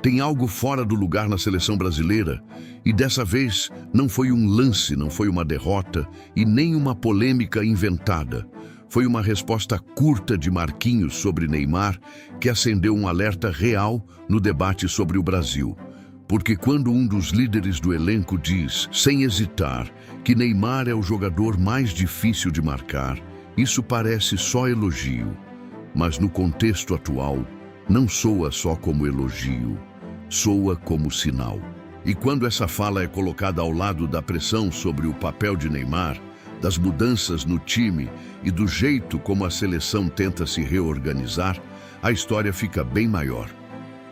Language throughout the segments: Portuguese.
Tem algo fora do lugar na seleção brasileira e dessa vez não foi um lance, não foi uma derrota e nem uma polêmica inventada. Foi uma resposta curta de Marquinhos sobre Neymar que acendeu um alerta real no debate sobre o Brasil. Porque quando um dos líderes do elenco diz, sem hesitar, que Neymar é o jogador mais difícil de marcar, isso parece só elogio. Mas no contexto atual, não soa só como elogio, soa como sinal. E quando essa fala é colocada ao lado da pressão sobre o papel de Neymar, das mudanças no time e do jeito como a seleção tenta se reorganizar, a história fica bem maior.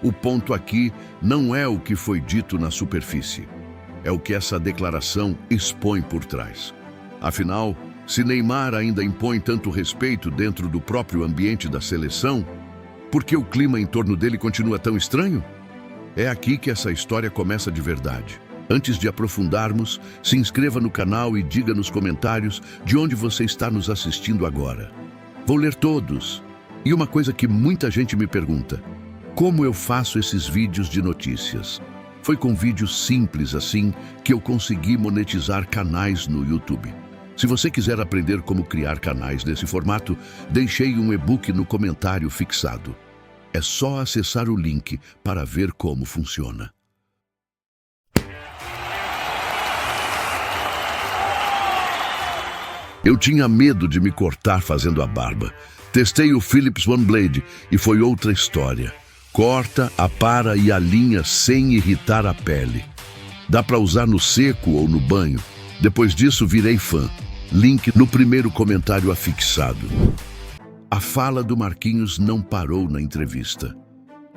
O ponto aqui não é o que foi dito na superfície, é o que essa declaração expõe por trás. Afinal, se Neymar ainda impõe tanto respeito dentro do próprio ambiente da seleção, por que o clima em torno dele continua tão estranho? É aqui que essa história começa de verdade. Antes de aprofundarmos, se inscreva no canal e diga nos comentários de onde você está nos assistindo agora. Vou ler todos. E uma coisa que muita gente me pergunta: como eu faço esses vídeos de notícias? Foi com vídeos simples assim que eu consegui monetizar canais no YouTube. Se você quiser aprender como criar canais nesse formato, deixei um e-book no comentário fixado. É só acessar o link para ver como funciona. Eu tinha medo de me cortar fazendo a barba. Testei o Philips OneBlade e foi outra história. Corta, apara e alinha sem irritar a pele. Dá para usar no seco ou no banho. Depois disso, virei fã. Link no primeiro comentário afixado. A fala do Marquinhos não parou na entrevista.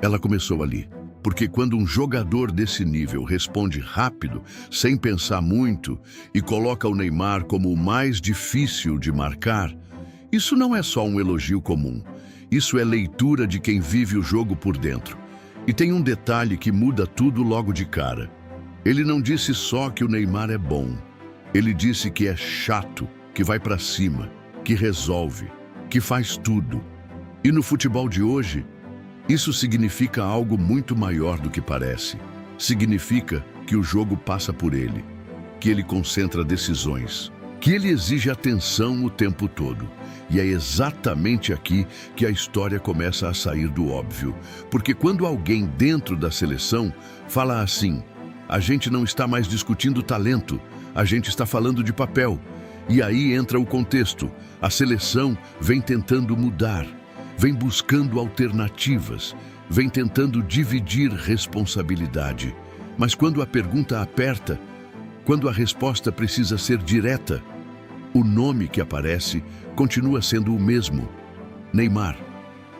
Ela começou ali. Porque quando um jogador desse nível responde rápido, sem pensar muito, e coloca o Neymar como o mais difícil de marcar, isso não é só um elogio comum. Isso é leitura de quem vive o jogo por dentro. E tem um detalhe que muda tudo logo de cara. Ele não disse só que o Neymar é bom. Ele disse que é chato, que vai pra cima, que resolve, que faz tudo. E no futebol de hoje, isso significa algo muito maior do que parece. Significa que o jogo passa por ele, que ele concentra decisões, que ele exige atenção o tempo todo. E é exatamente aqui que a história começa a sair do óbvio. Porque quando alguém dentro da seleção fala assim, a gente não está mais discutindo talento, a gente está falando de papel. E aí entra o contexto. A seleção vem tentando mudar, vem buscando alternativas, vem tentando dividir responsabilidade. Mas quando a pergunta aperta, quando a resposta precisa ser direta, o nome que aparece continua sendo o mesmo: Neymar.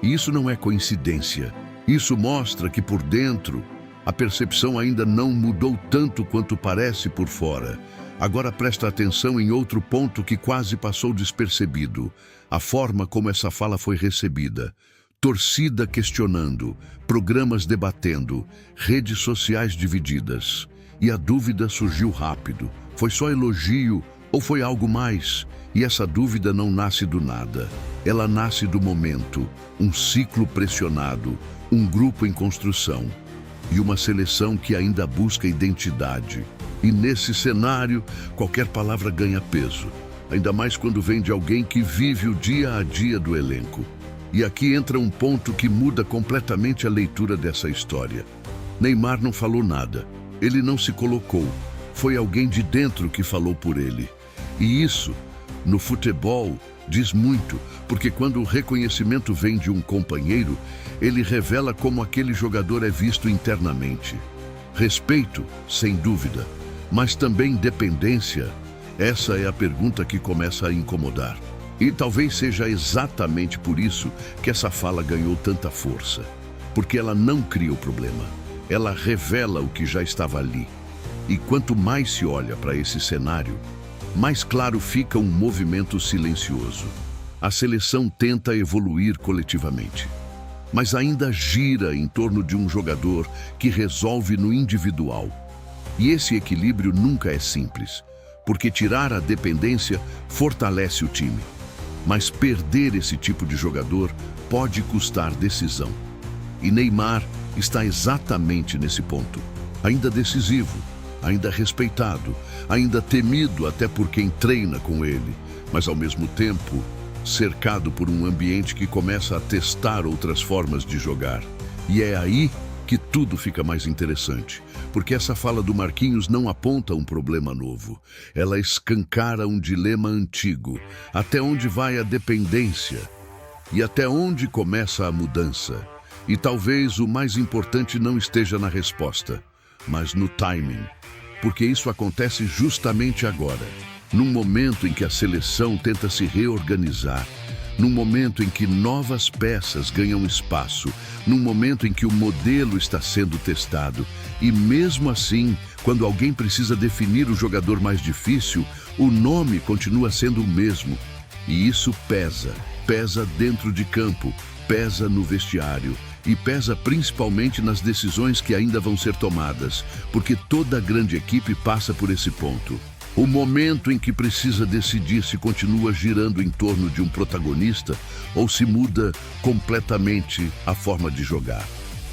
E isso não é coincidência. Isso mostra que por dentro a percepção ainda não mudou tanto quanto parece por fora. Agora presta atenção em outro ponto que quase passou despercebido: a forma como essa fala foi recebida. Torcida questionando, programas debatendo, redes sociais divididas. E a dúvida surgiu rápido. Foi só elogio ou foi algo mais? E essa dúvida não nasce do nada. Ela nasce do momento, um ciclo pressionado, um grupo em construção e uma seleção que ainda busca identidade. E nesse cenário, qualquer palavra ganha peso, ainda mais quando vem de alguém que vive o dia a dia do elenco. E aqui entra um ponto que muda completamente a leitura dessa história. Neymar não falou nada, ele não se colocou, foi alguém de dentro que falou por ele. E isso, no futebol, diz muito, porque quando o reconhecimento vem de um companheiro, ele revela como aquele jogador é visto internamente. Respeito, sem dúvida, mas também dependência. Essa é a pergunta que começa a incomodar. E talvez seja exatamente por isso que essa fala ganhou tanta força. Porque ela não cria o problema, ela revela o que já estava ali. E quanto mais se olha para esse cenário, mais claro fica um movimento silencioso. A seleção tenta evoluir coletivamente, mas ainda gira em torno de um jogador que resolve no individual. E esse equilíbrio nunca é simples, porque tirar a dependência fortalece o time. Mas perder esse tipo de jogador pode custar decisão. E Neymar está exatamente nesse ponto. Ainda decisivo, ainda respeitado, ainda temido até por quem treina com ele, mas ao mesmo tempo cercado por um ambiente que começa a testar outras formas de jogar. E é aí que tudo fica mais interessante, porque essa fala do Marquinhos não aponta um problema novo. Ela escancara um dilema antigo. Até onde vai a dependência? E até onde começa a mudança? E talvez o mais importante não esteja na resposta, mas no timing. Porque isso acontece justamente agora, num momento em que a seleção tenta se reorganizar, num momento em que novas peças ganham espaço, num momento em que o modelo está sendo testado. E mesmo assim, quando alguém precisa definir o jogador mais difícil, o nome continua sendo o mesmo. E isso pesa. Pesa dentro de campo, pesa no vestiário e pesa principalmente nas decisões que ainda vão ser tomadas, porque toda grande equipe passa por esse ponto. O momento em que precisa decidir se continua girando em torno de um protagonista ou se muda completamente a forma de jogar.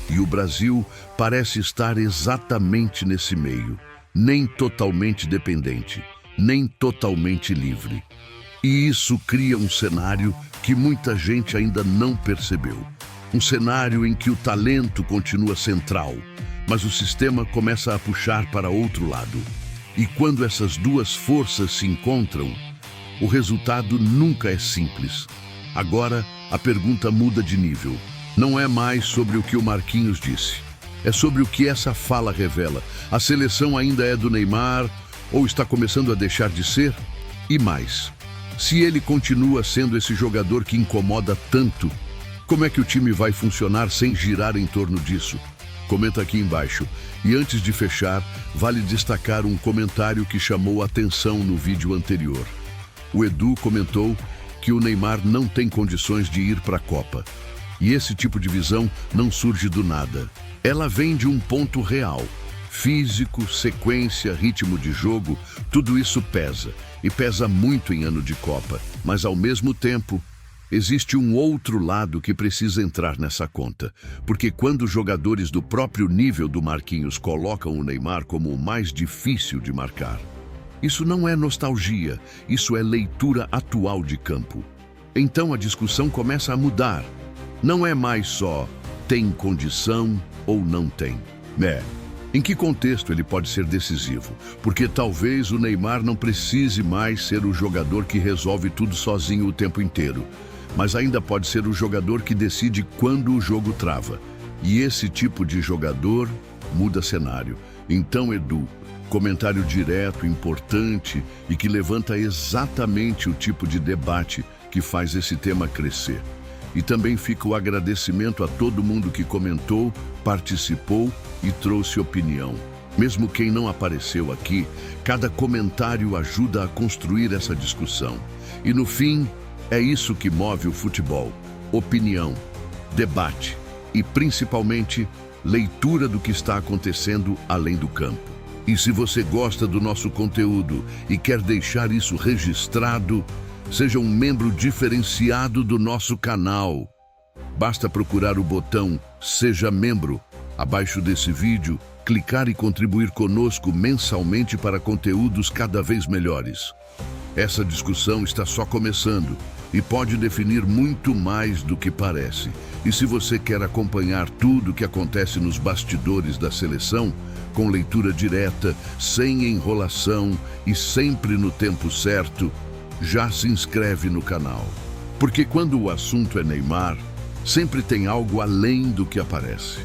E o Brasil parece estar exatamente nesse meio, nem totalmente dependente, nem totalmente livre. E isso cria um cenário que muita gente ainda não percebeu. Um cenário em que o talento continua central, mas o sistema começa a puxar para outro lado. E quando essas duas forças se encontram, o resultado nunca é simples. Agora, a pergunta muda de nível. Não é mais sobre o que o Marquinhos disse. É sobre o que essa fala revela. A seleção ainda é do Neymar ou está começando a deixar de ser? E mais, se ele continua sendo esse jogador que incomoda tanto, como é que o time vai funcionar sem girar em torno disso? Comenta aqui embaixo. E antes de fechar, vale destacar um comentário que chamou a atenção no vídeo anterior. O Edu comentou que o Neymar não tem condições de ir para a Copa. E esse tipo de visão não surge do nada. Ela vem de um ponto real. Físico, sequência, ritmo de jogo, tudo isso pesa. E pesa muito em ano de Copa. Mas ao mesmo tempo, existe um outro lado que precisa entrar nessa conta, porque quando os jogadores do próprio nível do Marquinhos colocam o Neymar como o mais difícil de marcar, isso não é nostalgia, isso é leitura atual de campo. Então a discussão começa a mudar. Não é mais só tem condição ou não tem. Em que contexto ele pode ser decisivo? Porque talvez o Neymar não precise mais ser o jogador que resolve tudo sozinho o tempo inteiro, mas ainda pode ser o jogador que decide quando o jogo trava. E esse tipo de jogador muda cenário. Então, Edu, comentário direto, importante e que levanta exatamente o tipo de debate que faz esse tema crescer. E também fica o agradecimento a todo mundo que comentou, participou e trouxe opinião. Mesmo quem não apareceu aqui, cada comentário ajuda a construir essa discussão. E no fim, é isso que move o futebol: opinião, debate e, principalmente, leitura do que está acontecendo além do campo. E se você gosta do nosso conteúdo e quer deixar isso registrado, seja um membro diferenciado do nosso canal. Basta procurar o botão Seja Membro abaixo desse vídeo, clicar e contribuir conosco mensalmente para conteúdos cada vez melhores. Essa discussão está só começando e pode definir muito mais do que parece. E se você quer acompanhar tudo o que acontece nos bastidores da seleção, com leitura direta, sem enrolação e sempre no tempo certo, já se inscreve no canal. Porque quando o assunto é Neymar, sempre tem algo além do que aparece.